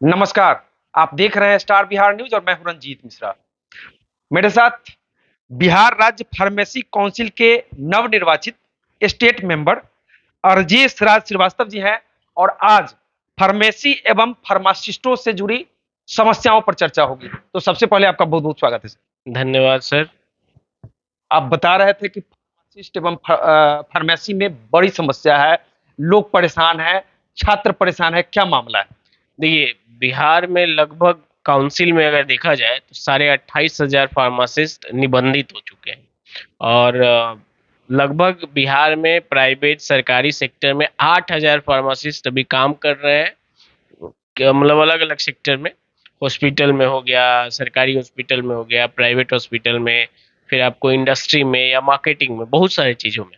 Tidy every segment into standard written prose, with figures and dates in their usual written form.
नमस्कार। आप देख रहे हैं स्टार बिहार न्यूज और मैं हूं रंजीत मिश्रा। मेरे साथ बिहार राज्य फार्मेसी काउंसिल के नवनिर्वाचित स्टेट मेंबर अरजेश राज श्रीवास्तव जी हैं और आज फार्मेसी एवं फार्मासिस्टों से जुड़ी समस्याओं पर चर्चा होगी। तो सबसे पहले आपका बहुत बहुत स्वागत है सर। धन्यवाद सर। आप बता रहे थे कि फार्मासिस्ट एवं फार्मेसी में बड़ी समस्या है, लोग परेशान हैं, छात्र परेशान है, क्या मामला है? देखिए, बिहार में लगभग काउंसिल में अगर देखा जाए तो साढ़े 28,000 फार्मासिस्ट निबंधित हो चुके हैं और लगभग बिहार में प्राइवेट सरकारी सेक्टर में 8,000 फार्मासिस्ट अभी काम कर रहे हैं। मतलब अलग अलग सेक्टर में, हॉस्पिटल में हो गया, सरकारी हॉस्पिटल में हो गया, प्राइवेट हॉस्पिटल में, फिर आपको इंडस्ट्री में या मार्केटिंग में, बहुत सारी चीज़ों में।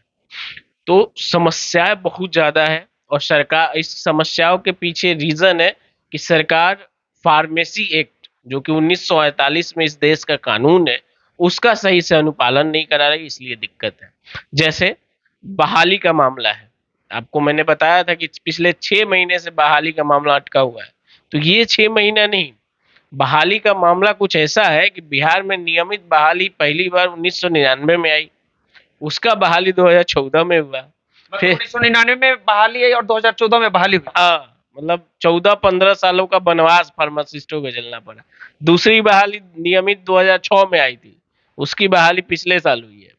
तो समस्याएं बहुत ज़्यादा है और सरकार इस समस्याओं के पीछे रीज़न है कि सरकार फार्मेसी एक्ट जो कि 1948 में इस देश का कानून है, उसका सही से अनुपालन नहीं करा रही, इसलिए दिक्कत है। जैसे बहाली का मामला है, आपको मैंने बताया था कि पिछले 6 महीने से बहाली का मामला अटका हुआ है। तो ये 6 महीना नहीं, बहाली का मामला कुछ ऐसा है कि बिहार में नियमित बहाली पहली बार 1999 में आई, उसका बहाली 2014 में हुआ। मतलब फिर 1999 में बहाली है और 2014 में बहाली हुई। हाँ, मतलब 14-15 सालों का बनवास फार्मासिस्टों को झेलना पड़ा। दूसरी बहाली नियमित 2006 में आई थी, उसकी बहाली पिछले साल हुई है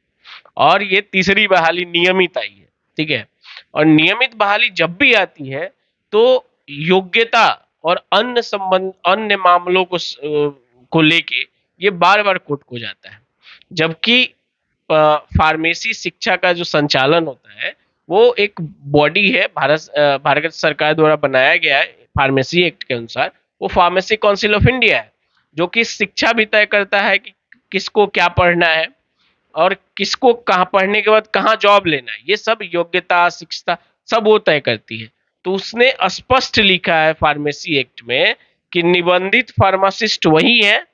और ये तीसरी बहाली नियमित आई है। ठीक है। और नियमित बहाली जब भी आती है तो योग्यता और अन्य मामलों को लेके ये बार बार कोर्ट को जाता है। जबकि फार्मेसी शिक्षा का जो संचालन होता है वो एक बॉडी है, भारत सरकार द्वारा बनाया गया है फार्मेसी एक्ट के अनुसार। वो फार्मेसी काउंसिल ऑफ इंडिया है जो कि शिक्षा भी तय करता है कि किसको क्या पढ़ना है और किसको कहाँ पढ़ने के बाद कहाँ जॉब लेना है। ये सब योग्यता शिक्षा सब वो तय करती है। तो उसने स्पष्ट लिखा है फार्मेसी एक्ट में कि निबंधित फार्मासिस्ट वही है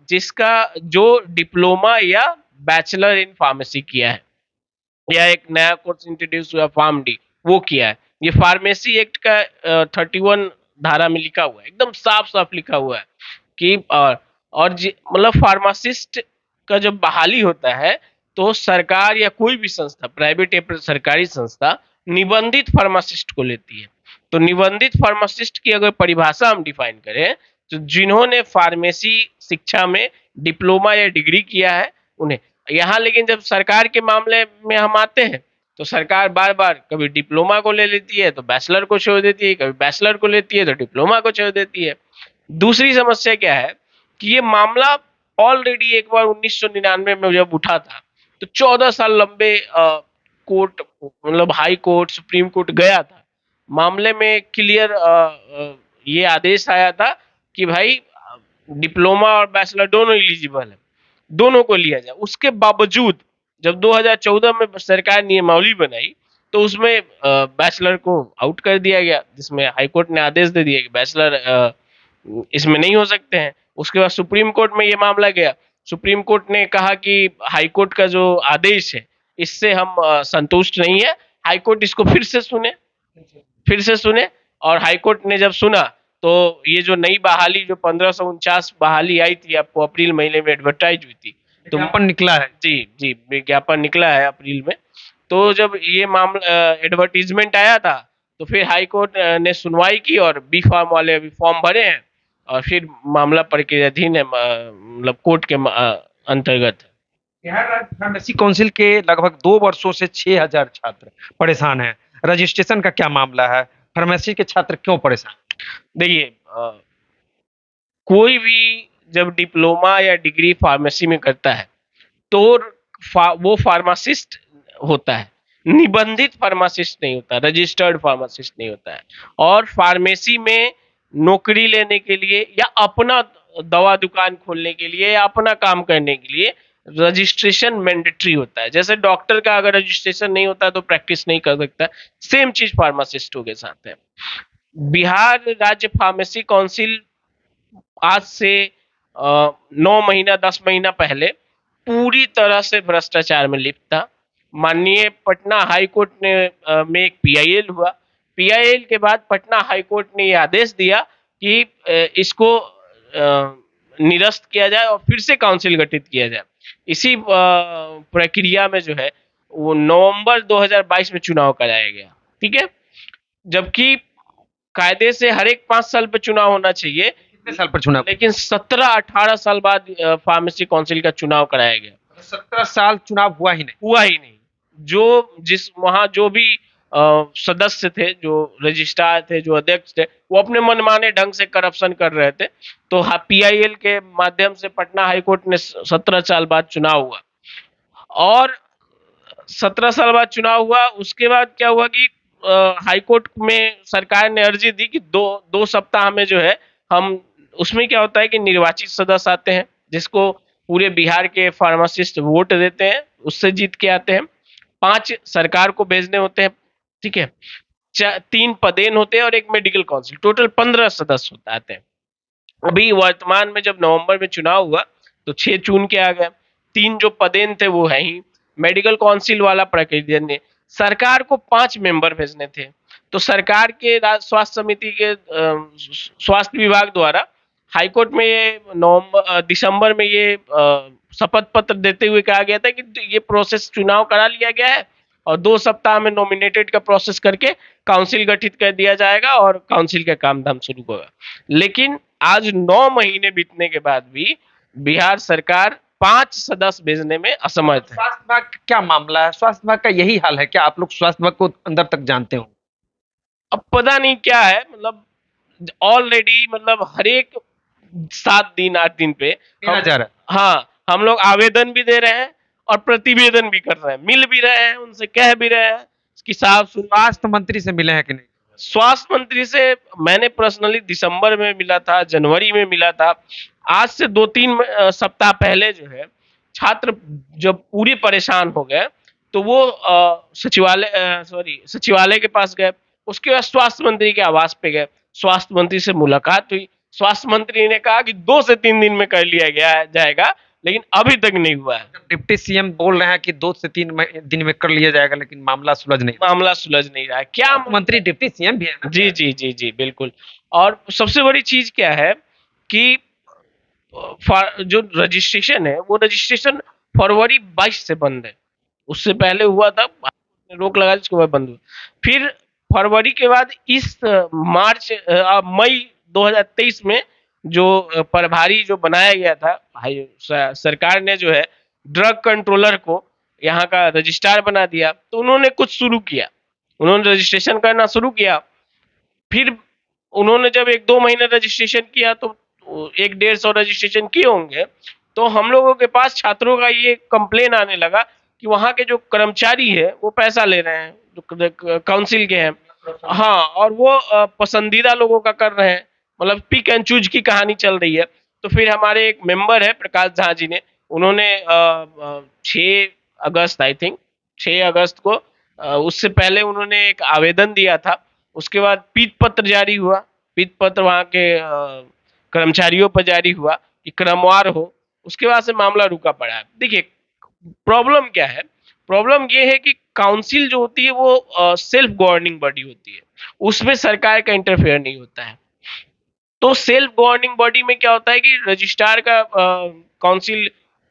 जिसका जो डिप्लोमा या बैचलर इन फार्मेसी किया है या एक नया कोर्स इंट्रोड्यूस हुआ फार्म डी, वो किया है। ये फार्मेसी एक्ट का 31 धारा में लिखा हुआ है, एकदम साफ साफ लिखा हुआ है कि और मतलब फार्मासिस्ट का जब बहाली होता है तो सरकार या कोई भी संस्था, प्राइवेट या सरकारी संस्था, निबंधित फार्मासिस्ट को लेती है। तो निबंधित फार्मासिस्ट की अगर परिभाषा हम डिफाइन करें तो जिन्होंने फार्मेसी शिक्षा में डिप्लोमा या डिग्री किया है उन्हें। यहाँ लेकिन जब सरकार के मामले में हम आते हैं तो सरकार बार बार कभी डिप्लोमा को ले लेती है तो बैचलर को छोड़ देती है, कभी बैचलर को लेती है तो डिप्लोमा को छोड़ देती है। दूसरी समस्या क्या है कि ये मामला ऑलरेडी एक बार 1999 में जब उठा था तो 14 साल लंबे कोर्ट, मतलब हाई कोर्ट, सुप्रीम कोर्ट गया था। मामले में क्लियर ये आदेश आया था कि भाई डिप्लोमा और बैचलर दोनों एलिजिबल है, दोनों को लिया जाए। उसके बावजूद जब 2014 में सरकार नियमावली बनाई तो उसमें बैचलर को आउट कर दिया गया, जिसमें हाईकोर्ट ने आदेश दे दिया कि बैचलर इसमें नहीं हो सकते हैं। उसके बाद सुप्रीम कोर्ट में ये मामला गया, सुप्रीम कोर्ट ने कहा कि हाई कोर्ट का जो आदेश है इससे हम संतुष्ट नहीं है, हाई कोर्ट इसको फिर से सुने। और हाई कोर्ट ने जब सुना तो ये जो नई बहाली जो 1549 बहाली आई थी, आपको अप्रैल महीने में एडवर्टाइज हुई थी, तो विज्ञापन निकला है। जी जी विज्ञापन निकला है अप्रैल में। तो जब ये मामला एडवर्टीजमेंट आया था तो फिर हाई कोर्ट ने सुनवाई की और बी फार्म वाले अभी फॉर्म भरे हैं और फिर मामला प्रक्रियाधीन है, मतलब कोर्ट के अंतर्गत है। बिहार राज्य फार्मेसी काउंसिल के लगभग 2 वर्षों से 6,000 छात्र परेशान हैं। रजिस्ट्रेशन का क्या मामला है? फार्मेसी के छात्र क्यों परेशान? देखिए, कोई भी जब डिप्लोमा या डिग्री फार्मेसी में करता है तो वो फार्मासिस्ट होता है, निबंधित फार्मासिस्ट नहीं होता, रजिस्टर्ड फार्मासिस्ट नहीं होता है। और फार्मेसी में नौकरी लेने के लिए या अपना दवा दुकान खोलने के लिए या अपना काम करने के लिए रजिस्ट्रेशन मैंडेटरी होता है। जैसे डॉक्टर का अगर रजिस्ट्रेशन नहीं होता तो प्रैक्टिस नहीं कर सकता, सेम चीज फार्मासिस्टों के साथ है। बिहार राज्य फार्मेसी काउंसिल आज से 9 महीना 10 महीना पहले पूरी तरह से भ्रष्टाचार में लिप्त था। माननीय पटना हाई कोर्ट में एक पीआईएल हुआ, पीआईएल के बाद पटना हाई कोर्ट ने यह आदेश दिया कि इसको निरस्त किया जाए और फिर से काउंसिल गठित किया जाए। इसी प्रक्रिया में जो है वो नवंबर 2022 में चुनाव कराया गया। ठीक है, जबकि कायदे से हर एक 5 साल पे चुनाव होना चाहिए, कितने साल पर चुनाव? लेकिन 17-18 साल बाद फार्मेसी काउंसिल का चुनाव कराया गया। 17 साल चुनाव हुआ ही नहीं। जो जिस वहां जो भी सदस्य थे, जो रजिस्ट्रार थे, जो अध्यक्ष थे, वो अपने मनमाने ढंग से करप्शन कर रहे थे। तो पीआईएल के माध्यम से पटना हाईकोर्ट ने 17 साल बाद चुनाव हुआ, और 17 साल बाद चुनाव हुआ। उसके बाद क्या हुआ कि हाईकोर्ट में सरकार ने अर्जी दी कि दो सप्ताह में जो है हम, उसमें क्या होता है कि निर्वाचित सदस्य आते हैं जिसको पूरे बिहार के फार्मासिस्ट वोट देते हैं, उससे जीत के आते हैं। 5 सरकार को भेजने होते हैं। ठीक है, 3 पदेन होते हैं और एक मेडिकल काउंसिल, टोटल 15 सदस्य होते आते हैं। अभी वर्तमान में जब नवंबर में चुनाव हुआ तो 6 चुन के आ गए। 3 जो पदेन थे वो है ही। मेडिकल काउंसिल वाला प्रक्रिया ने सरकार को 5 मेंबर भेजने थे। तो सरकार के स्वास्थ्य समिति के स्वास्थ्य विभाग द्वारा हाईकोर्ट में ये दिसंबर में ये शपथ पत्र देते हुए कहा गया था कि ये प्रोसेस चुनाव करा लिया गया है और 2 सप्ताह में नॉमिनेटेड का प्रोसेस करके काउंसिल गठित कर दिया जाएगा और काउंसिल का काम धाम शुरू होगा। लेकिन आज 9 महीने बीतने के बाद भी बिहार सरकार 5 सदस्य भेजने में असमर्थ है। स्वास्थ्य विभाग का क्या मामला है? स्वास्थ्य विभाग का यही हाल है क्या? आप लोग स्वास्थ्य विभाग को अंदर तक जानते हो? अब पता नहीं क्या है, मतलब ऑलरेडी, मतलब हर एक 7 दिन 8 दिन पे किया जा रहा है। हाँ, हम लोग आवेदन भी दे रहे हैं और प्रतिवेदन भी कर रहे हैं, मिल भी रहे हैं, उनसे कह भी रहे हैं कि साहब सुनिए। स्वास्थ्य मंत्री से मिले हैं कि नहीं? स्वास्थ्य मंत्री से मैंने पर्सनली दिसंबर में मिला था, जनवरी में मिला था। आज से 2-3 सप्ताह पहले जो है छात्र जब पूरे परेशान हो गए तो वो सचिवालय के पास गए। उसके बाद स्वास्थ्य मंत्री के आवास पे गए, स्वास्थ्य मंत्री से मुलाकात हुई। स्वास्थ्य मंत्री ने कहा कि 2 से 3 दिन में कर लिया गया जाएगा, लेकिन अभी तक नहीं हुआ है। डिप्टी सीएम बोल रहे हैं कि 2 से 3 दिन में कर लिया जाएगा, लेकिन मामला सुलझ नहीं। मामला सुलझ नहीं रहा है क्या? मंत्री डिप्टी सीएम भी है ना? जी जी जी जी, बिल्कुल। और सबसे बड़ी चीज क्या है कि जो रजिस्ट्रेशन है वो रजिस्ट्रेशन फरवरी 22 से बंद है। उससे पहले हुआ था, रोक लगा जिसके बाद बंद हुआ। फिर फरवरी के बाद इस मई 2023 में जो प्रभारी जो बनाया गया था, सरकार ने जो है ड्रग कंट्रोलर को यहाँ का रजिस्ट्रार बना दिया। तो उन्होंने कुछ शुरू किया, उन्होंने रजिस्ट्रेशन करना शुरू किया। फिर उन्होंने जब 1-2 महीने रजिस्ट्रेशन किया तो 100-150 रजिस्ट्रेशन किए होंगे। तो हम लोगों के पास छात्रों का ये कंप्लेन आने लगा कि वहाँ के जो कर्मचारी है वो पैसा ले रहे हैं, जो काउंसिल के हैं। हाँ, और वो पसंदीदा लोगों का कर रहे हैं, मतलब पिक एंड चूज की कहानी चल रही है। तो फिर हमारे एक मेंबर है प्रकाश झा जी ने, उन्होंने 6 अगस्त आई थिंक 6 अगस्त को, उससे पहले उन्होंने एक आवेदन दिया था। उसके बाद पीत पत्र जारी हुआ, पीत पत्र वहाँ के कर्मचारियों पर जारी हुआ कि क्रमवार हो। उसके बाद से मामला रुका पड़ा है। देखिए प्रॉब्लम क्या है, प्रॉब्लम ये है कि काउंसिल जो होती है वो सेल्फ गवर्निंग बॉडी होती है, उसमें सरकार का इंटरफेयर नहीं होता है। तो सेल्फ गवर्निंग बॉडी में क्या होता है कि रजिस्ट्रार का काउंसिल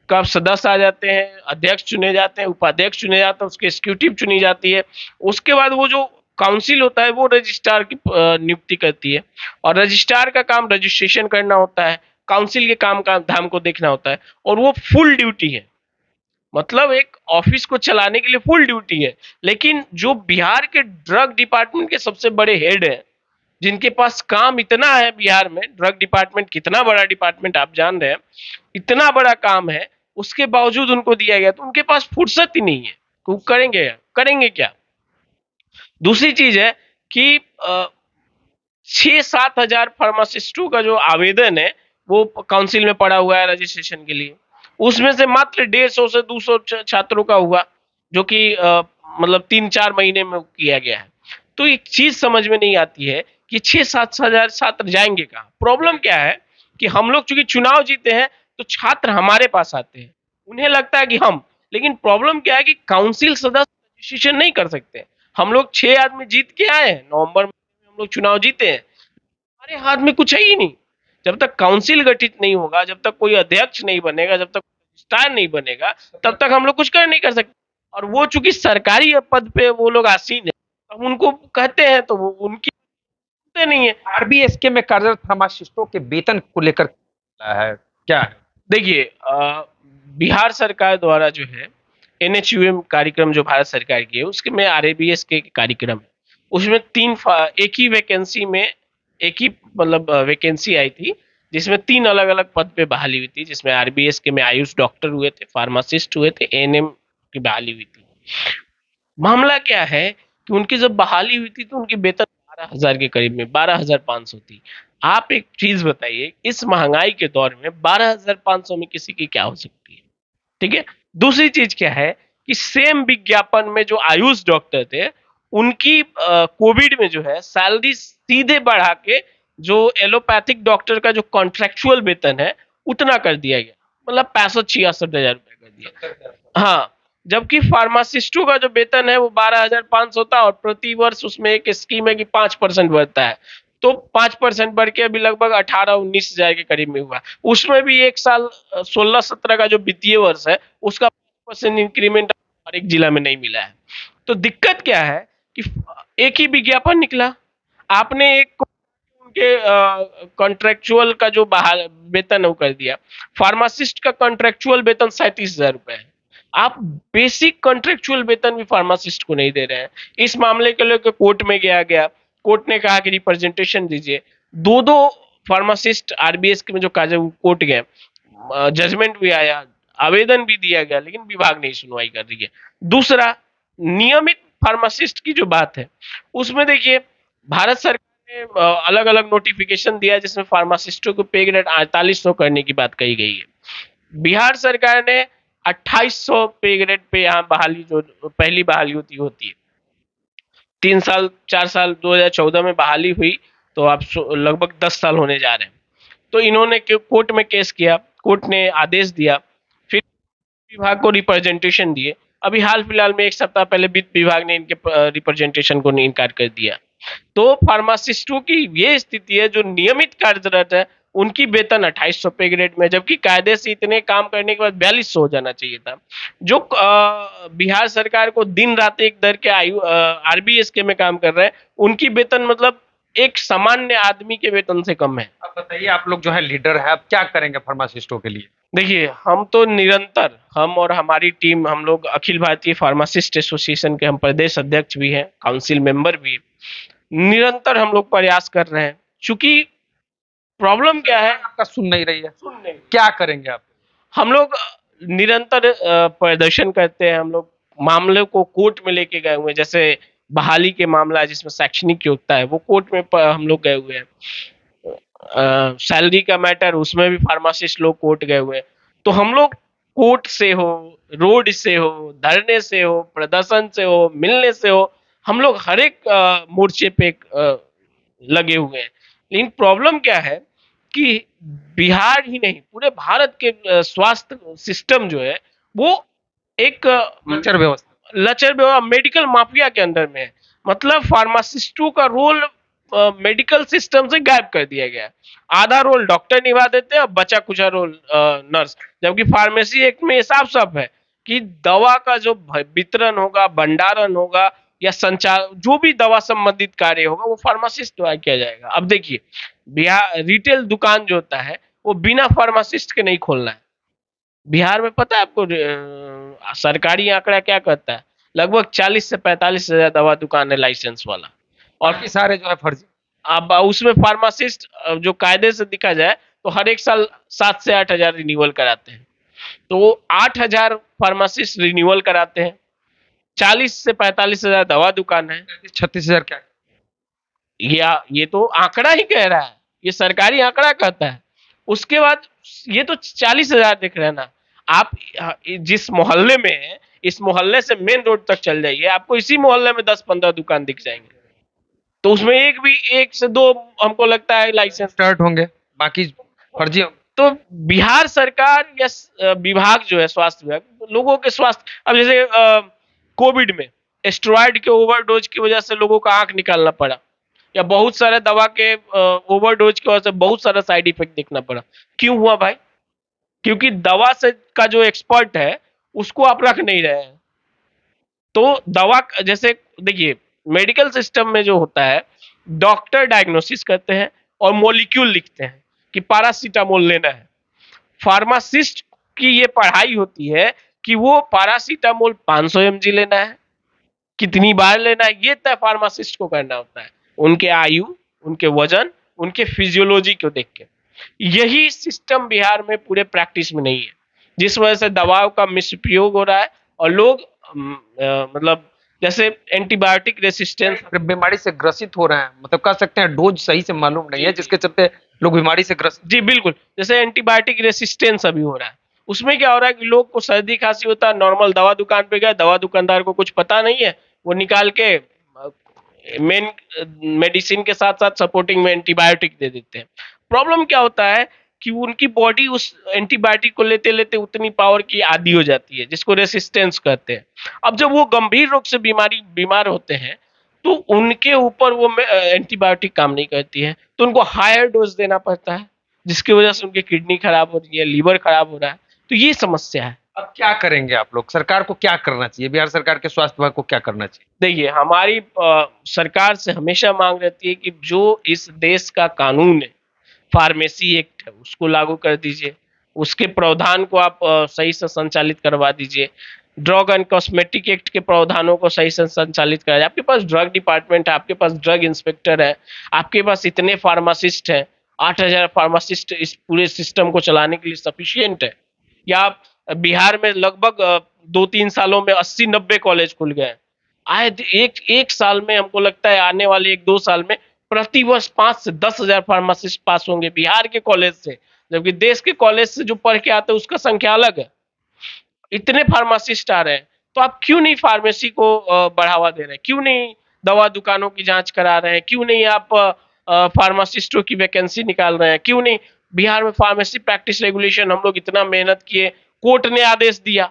का सदस्य आ जाते हैं, अध्यक्ष चुने जाते हैं, उपाध्यक्ष चुने जाते हैं, उसकी एग्जीक्यूटिव चुनी जाती है। उसके बाद वो जो काउंसिल होता है वो रजिस्ट्रार की नियुक्ति करती है, और रजिस्ट्रार का काम रजिस्ट्रेशन करना होता है, काउंसिल के काम का धाम को देखना होता है, और वो फुल ड्यूटी है। मतलब एक ऑफिस को चलाने के लिए फुल ड्यूटी है। लेकिन जो बिहार के ड्रग डिपार्टमेंट के सबसे बड़े हेड हैं, जिनके पास काम इतना है बिहार में, ड्रग डिपार्टमेंट कितना बड़ा डिपार्टमेंट आप जान रहे हैं, इतना बड़ा काम है, उसके बावजूद उनको दिया गया, तो उनके पास फुर्सत ही नहीं है। वो करेंगे क्या? दूसरी चीज है कि 6-7 हजार फार्मासिस्टों का जो आवेदन है वो काउंसिल में पड़ा हुआ है रजिस्ट्रेशन के लिए। उसमें से मात्र 150 से 200 छात्रों का हुआ, जो कि मतलब 3-4 महीने में किया गया है। तो एक चीज समझ में नहीं आती है कि 6-7 हजार छात्र जाएंगे कहाँ। प्रॉब्लम क्या है कि हम लोग चूंकि चुनाव जीते हैं तो छात्र हमारे पास आते हैं, उन्हें लगता है कि हम, लेकिन प्रॉब्लम क्या है कि काउंसिल सदस्य रजिस्ट्रेशन नहीं कर सकते। हम लोग 6 आदमी जीत के आए हैं, नवंबर में हम लोग चुनाव जीते हैं, हमारे हाथ में कुछ है ही नहीं। जब तक काउंसिल गठित नहीं होगा, जब तक कोई अध्यक्ष नहीं बनेगा, जब तक रजिस्ट्रार नहीं बनेगा, तब तक हम लोग कुछ कर नहीं कर सकते। और वो चूंकि सरकारी पद पे वो लोग आसीन है, हम उनको कहते हैं तो वो उनकी सुनते नहीं है। आरबीएसके में कार्यरत फार्मासिस्टों के वेतन को लेकर है क्या है? देखिए, बिहार सरकार द्वारा जो है एनएचयूएम कार्यक्रम जो भारत सरकार की है, उसके में आरएबीएस के कार्यक्रम है। उसमें एक ही वैकेंसी में एक ही मतलब वैकेंसी आई थी, जिसमें 3 अलग अलग पद पे बहाली हुई थी, जिसमें आरबीएस के में आयुष डॉक्टर हुए थे, फार्मासिस्ट हुए थे, एएनएम की बहाली हुई थी। मामला क्या है कि उनकी जब बहाली हुई थी तो उनकी वेतन 12,000 के करीब में 12,500 थी। आप एक चीज बताइए, इस महंगाई के दौर में 12,500 में किसी की क्या हो सकती है? ठीक है। दूसरी चीज क्या है कि सेम विज्ञापन में जो आयुष डॉक्टर थे, उनकी कोविड में जो है सैलरी सीधे बढ़ा के जो एलोपैथिक डॉक्टर का जो कॉन्ट्रेक्चुअल वेतन है उतना कर दिया गया, मतलब 65-66 हजार रुपए कर दिया। हाँ, जबकि फार्मासिस्टों का जो वेतन है वो 12,500 था, और प्रति वर्ष उसमें एक स्कीम है कि 5% बढ़ता है। तो 5% बढ़ के अभी लगभग 18-19 हजार के करीब में हुआ। उसमें भी एक साल 16-17 का जो वित्तीय वर्ष है उसका 5% इंक्रीमेंट हर एक जिला में नहीं मिला है। तो दिक्कत क्या है कि एक ही विज्ञापन निकला, आपने एक उनके कॉन्ट्रेक्चुअल का जो बहाल वेतन है वो कर दिया। फार्मासिस्ट का कॉन्ट्रेक्चुअल वेतन 37,000 रुपए है। आप बेसिक कॉन्ट्रेक्चुअल वेतन भी फार्मासिस्ट को नहीं दे रहे हैं। इस मामले के लेकर कोर्ट में गया, कोर्ट ने कहा कि रिप्रेजेंटेशन दीजिए। दो दो फार्मासिस्ट आरबीएस के में जो काज कोर्ट गए, जजमेंट भी आया, आवेदन भी दिया गया, लेकिन विभाग नहीं सुनवाई कर रही है। दूसरा, नियमित फार्मासिस्ट की जो बात है, उसमें देखिए भारत सरकार ने अलग अलग नोटिफिकेशन दिया जिसमें फार्मासिस्टों को पे ग्रेड 4800 करने की बात कही गई है। बिहार सरकार ने 2800 पे ग्रेड पे यहाँ बहाली जो पहली बहाली होती है 3 साल 4 साल 2014 में बहाली हुई, तो आप लगभग 10 साल होने जा रहे हैं। तो इन्होंने कोर्ट में केस किया, कोर्ट ने आदेश दिया, फिर विभाग को रिप्रेजेंटेशन दिए। अभी हाल फिलहाल में 1 सप्ताह पहले वित्त विभाग ने इनके रिप्रेजेंटेशन को इनकार कर दिया। तो फार्मासिस्टों की ये स्थिति है, जो नियमित कार्यरत है उनकी वेतन 2800 पे ग्रेड में, जबकि कायदे से इतने काम करने के बाद 4200 हो जाना चाहिए था। जो बिहार सरकार को दिन रात एक दर के आरबीएस के में काम कर रहे हैं, उनकी वेतन मतलब एक सामान्य आदमी के वेतन से कम है। अब बताइए, आप लोग जो है लीडर है, अब क्या करेंगे फार्मासिस्टों के लिए? देखिए, हम तो निरंतर, हम और हमारी टीम, हम लोग अखिल भारतीय फार्मासिस्ट एसोसिएशन के हम प्रदेश अध्यक्ष भी हैं, काउंसिल मेंबर भी, निरंतर हम लोग प्रयास कर रहे हैं। चूंकि प्रॉब्लम क्या है, आपका सुन नहीं रही है, सुन नहीं, क्या करेंगे आप? हम लोग निरंतर प्रदर्शन करते हैं। हम लोग मामले को कोर्ट में लेके गए हुए हैं, जैसे बहाली के मामला है जिसमें शैक्षणिक योग्यता है, वो कोर्ट में हम लोग गए हुए हैं। सैलरी का मैटर, उसमें भी फार्मासिस्ट लोग कोर्ट गए हुए हैं। तो हम लोग कोर्ट से हो, रोड से हो, धरने से हो, प्रदर्शन से हो, मिलने से हो, हम लोग हर एक मोर्चे पे लगे हुए हैं। लेकिन प्रॉब्लम क्या है कि बिहार ही नहीं, पूरे भारत के स्वास्थ्य सिस्टम जो है वो एक लचर व्यवस्था। लचर मेडिकल माफिया के अंदर में है। मतलब फार्मासिस्टों का रोल मेडिकल सिस्टम से गायब कर दिया गया है। आधा रोल डॉक्टर निभा देते हैं और बचा कुचा रोल नर्स। जबकि फार्मेसी एक्ट में साफ साफ है कि दवा का जो वितरण होगा, भंडारण होगा या संचार, जो भी दवा संबंधित कार्य होगा वो फार्मासिस्ट द्वारा किया जाएगा। अब देखिए, बिहार रिटेल दुकान जो होता है वो बिना फार्मासिस्ट के नहीं खोलना है। बिहार में पता है आपको सरकारी आंकड़ा क्या कहता है? लगभग 40 से 45 हजार दवा दुकान है लाइसेंस वाला। और बाकी सारे जो है फर्जी। अब उसमें फार्मासिस्ट जो कायदे से दिखा जाए तो हर एक साल 7 से 8 हजार रिन्यूअल कराते हैं। तो 8 हजार फार्मासिस्ट रिन्यूअल कराते हैं, 40 से 45 हजार दवा दुकान है। 36,000 क्या? ये तो आंकड़ा ही कह रहा है, ये सरकारी आंकड़ा कहता है। उसके बाद ये तो 40 हजार दिख रहे हैं ना। आप जिस मोहल्ले में है, इस मोहल्ले से मेन रोड तक चल जाइए, आपको इसी मोहल्ले में 10-15 दुकान दिख जाएंगे। तो उसमें एक से दो हमको लगता है लाइसेंस स्टार्ट होंगे, बाकी फर्जी होंगे। तो बिहार सरकार या विभाग जो है स्वास्थ्य विभाग, लोगों के स्वास्थ्य, अब जैसे कोविड में स्टेरॉइड के ओवरडोज की वजह से लोगों का आंख निकालना पड़ा, या बहुत सारे दवा के ओवरडोज की वजह से बहुत सारा साइड इफेक्ट देखना पड़ा। क्यों हुआ भाई? क्योंकि दवा से का जो एक्सपर्ट है उसको आप रख नहीं रहे हैं। तो दवा जैसे देखिए, मेडिकल सिस्टम में जो होता है, डॉक्टर डायग्नोसिस करते हैं और मॉलिक्यूल लिखते हैं कि पैरासीटामोल लेना है। फार्मासिस्ट की ये पढ़ाई होती है कि वो पैरासीटामोल 500 mg लेना है, कितनी बार लेना है, ये तय फार्मासिस्ट को करना होता है, उनके आयु, उनके वजन, उनके फिजियोलॉजी को देख के। यही सिस्टम बिहार में पूरे प्रैक्टिस में नहीं है, जिस वजह से दवाओं का मिसप्रयोग हो रहा है और लोग मतलब जैसे एंटीबायोटिक रेसिस्टेंस बीमारी से ग्रसित हो रहे हैं, मतलब कह सकते हैं डोज सही से मालूम नहीं है, जिसके चलते लोग बीमारी से ग्रसित। जी बिल्कुल, जैसे एंटीबायोटिक रेसिस्टेंस अभी हो रहा है, उसमें क्या हो रहा है कि लोग को सर्दी खांसी होता है, नॉर्मल दवा दुकान पे गए, दवा दुकानदार को कुछ पता नहीं है, वो निकाल के मेन मेडिसिन के साथ साथ सपोर्टिंग में एंटीबायोटिक दे देते हैं। प्रॉब्लम क्या होता है कि उनकी बॉडी उस एंटीबायोटिक को लेते लेते उतनी पावर की आदी हो जाती है, जिसको रेसिस्टेंस कहते हैं। अब जब वो गंभीर रोग से बीमार होते हैं, तो उनके ऊपर वो एंटीबायोटिक काम नहीं करती है, तो उनको हायर डोज देना पड़ता है, जिसकी वजह से उनकी किडनी खराब हो रही है, लीवर खराब हो रहा है। तो ये समस्या है। अब क्या करेंगे आप लोग? सरकार को क्या करना चाहिए? बिहार सरकार के स्वास्थ्य विभाग को क्या करना चाहिए? देखिए, हमारी सरकार से हमेशा मांग रहती है कि जो इस देश का कानून है, फार्मेसी एक्ट है, उसको लागू कर दीजिए, उसके प्रावधान को आप सही से संचालित करवा दीजिए, ड्रग एंड कॉस्मेटिक एक्ट के प्रावधानों को सही से संचालित करा जाए। आपके पास ड्रग डिपार्टमेंट है, आपके पास ड्रग इंस्पेक्टर है, आपके पास इतने फार्मासिस्ट हैं, 8,000 फार्मासिस्ट इस पूरे सिस्टम को चलाने के लिए सफिशियंट है। या बिहार में लगभग 2-3 सालों में 80-90 कॉलेज खुल गए हैं। आए एक साल में हमको लगता है आने वाले 1-2 साल में प्रति वर्ष 5 से 10,000 फार्मासिस्ट पास होंगे बिहार के कॉलेज से, जबकि देश के कॉलेज से जो पढ़ के आते हैं उसका संख्या अलग है। इतने फार्मासिस्ट आ रहे हैं, तो आप क्यों नहीं फार्मेसी को बढ़ावा दे रहे हैं? क्यों नहीं दवा दुकानों की जांच करा रहे हैं? क्यों नहीं आप फार्मासिस्टों की वैकेंसी निकाल रहे हैं? क्यों नहीं बिहार में फार्मेसी प्रैक्टिस रेगुलेशन हम लोग इतना मेहनत किए, कोर्ट ने आदेश दिया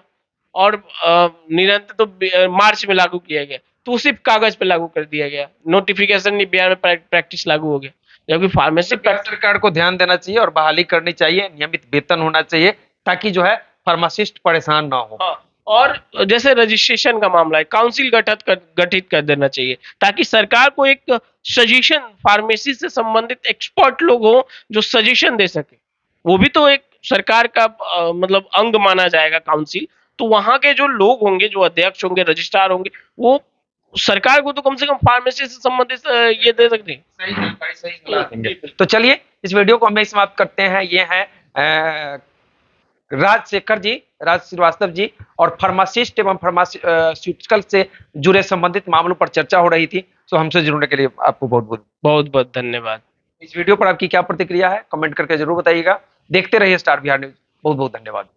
और निरंतर तो मार्च में लागू किया गया, तो वो सिर्फ कागज पे लागू कर दिया गया, नोटिफिकेशन नहीं, बिहार में प्रैक्टिस लागू हो गया। जबकि फार्मेसी सरकार को ध्यान देना चाहिए और बहाली करनी चाहिए, नियमित वेतन होना चाहिए, ताकि जो है फार्मासिस्ट परेशान ना हो। हाँ, और जैसे रजिस्ट्रेशन का मामला है, काउंसिल गठित कर देना चाहिए, ताकि सरकार को एक सजेशन, फार्मेसी से संबंधित एक्सपर्ट लोग हो जो सजेशन दे सके। वो भी तो एक सरकार का मतलब अंग माना जाएगा काउंसिल। तो वहां के जो लोग होंगे, जो अध्यक्ष होंगे, रजिस्ट्रार होंगे, वो सरकार को तो कम से कम फार्मेसी से संबंधित ये दे सकते हैं। सही जानकारी, सही सलाह देंगे। तो चलिए इस वीडियो को हम यहीं समाप्त करते हैं। ये है राजशेखर जी, राज श्रीवास्तव जी, और फार्मासिस्ट एवं फार्मास्यूटिकल से जुड़े संबंधित मामलों पर चर्चा हो रही थी। तो हमसे जुड़ने के लिए आपको बहुत बहुत धन्यवाद। इस वीडियो पर आपकी क्या प्रतिक्रिया है, कमेंट करके जरूर बताइएगा। देखते रहिए स्टार बिहार न्यूज। बहुत बहुत धन्यवाद।